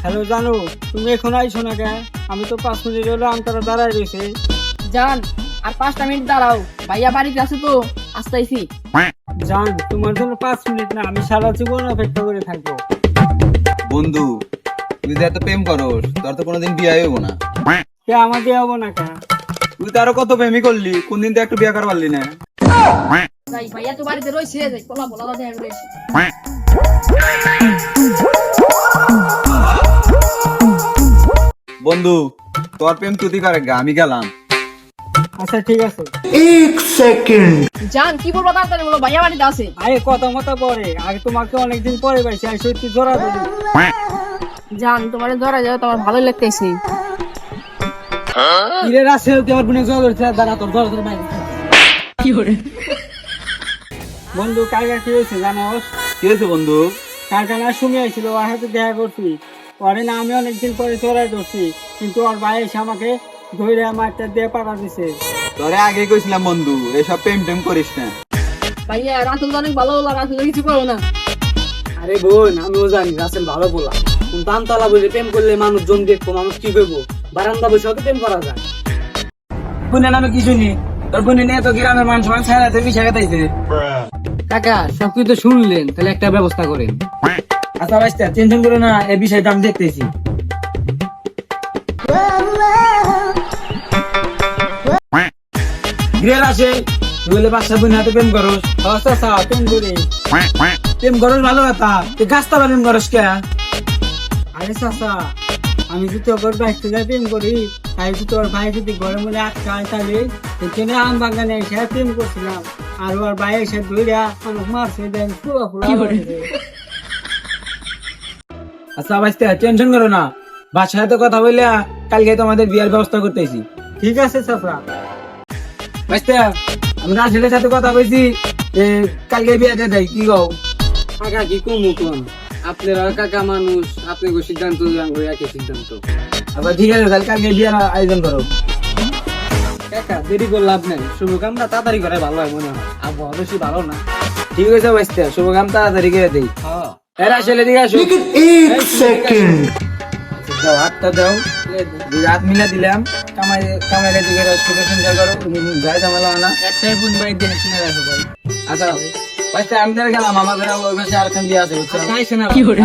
Hello জানো, তুমি এখন আইছো না কেন? আমি তো 5 মিনিট হলো আমতারা দাঁড়ায় রয়েছে। জান আর 5টা মিনিট দাঁড়াও, ভাইয়া বাড়িতে আছে তো, আসতেছি। জান, তোমার জন্য 5 মিনিট না, আমি সারা জীবন অপেক্ষা করে থাকবো। বন্ধু, তুই যে এত প্রেম করস, তোর তো কোনোদিন বিয়ে হইব না। কে আমাকে হবো না কেন? তুই তো আরো কত প্রেমই করলি, কোনদিন তো একটু বিয়ে করা পারলি না। যাই, ভাইয়া তো বাড়িতে রয়েছে, যাই পোলা পোলা দেখা রয়েছে। বন্ধু, তোর প্রেম তুই করে গা, আমি গেলাম। আচ্ছা ঠিক আছে। জান কি বলবো, তাড়াতাড়ি বলো, ভাইয়া বাড়িতে আছে। আরে কথা মতো পরে, আগে তোমাকে অনেকদিন পরে পাইছি, আর সত্যি জোড়া দিলি। জান তোমার ধরা যাও, তোমার ভালো লাগতেছে। ইরে রাসে তুই আমার বোনের জোড়া ধরছে, দাঁড়া তোর জোড়া ধরে বাইরে। কি করে? বন্ধু কালকে কি হয়েছে জানোস? কি হয়েছে বন্ধু? কালকে না শুনে আইছিল, ওর হাতে দেখা করছি। পরে না আমি অনেকদিন পরে জোড়ায় ধরছি, কিন্তু ওর ভাই এসে আমাকে ধরে মারটা দিয়ে পাড়া দিছে। তোরে আগে কইছিলাম বন্ধু, এসব প্রেম টেম করিস না। ভাইয়া রাতুল অনেক ভালো লাগে, রাতুল কিছু করো না। আরে বোন, আমিও জানি রাসেল ভালো বলা, কিন্তু আমতলা বসে প্রেম করলে মানুষজন দেখবো, মানুষ কি করবো, বারান্দা বসে তো প্রেম করা যায়। বোনের নামে কি শুনি, তোর বোনের নিয়ে তো গ্রামের মানুষ মানুষ ছাড়াতে মিশে গেছে। কাকা সবকিছু তো শুনলেন, তাহলে একটা ব্যবস্থা করেন। আচ্ছা ভাইস্তা, টেনশন করো না, এই বিষয়টা আমি দেখতেছি। গ্রের আসে বলে বাচ্চা বোন হাতে প্রেম করস। আচ্ছা প্রেম করি, প্রেম করস ভালো কথা, তুই গাছতলা প্রেম করস কে? আরে চাচা, আমি যদি তোর বাইক থেকে প্রেম করি, তাই যদি তোর ভাই যদি ঘরে মনে আটকায়, তাহলে এখানে আম বাগানে এসে প্রেম করছিলাম, আর ওর ভাই এসে ধইরা আমাকে মারছে, দেন পুরো পুরো। আচ্ছা ভাইস্তা, টেনশন করো না, বাসার সাথে কথা বললে কালকে তোমাদের বিয়ার ব্যবস্থা করতেছি। ঠিক আছে চাচা। ভাইস্তা, আমি রাজেলের সাথে কথা বলছি, কালকে বিয়াতে যাই, কি কও? কাকা কি কমু কোন, আপনারা কাকা মানুষ, আপনি সিদ্ধান্ত একই সিদ্ধান্ত। আচ্ছা ঠিক আছে, তাহলে কালকে বিয়ার আয়োজন করো। কাকা দেরি করে লাভ নেই, শুভ কামটা তাড়াতাড়ি করে ভালো হয় মনে হয়, আবহাওয়া বেশি ভালো না। ঠিক আছে ভাইস্তা, শুভ কাম তাড়াতাড়ি করে দেই। এরা আসলে দিকে আসো, দাও হাতটা দাও, হাত মিলা দিলাম। কামাইলে দিকে সুখে সংসার করো, তুমি যাই ঝামেলা না। একটাই বোন ভাই দিয়ে শুনে রাখো ভাই। আচ্ছা ভাইস্তা, আমি তাহলে গেলাম, আমাদের ওই পাশে আরেকখান দিয়ে আছে, বুঝছো? কি করে?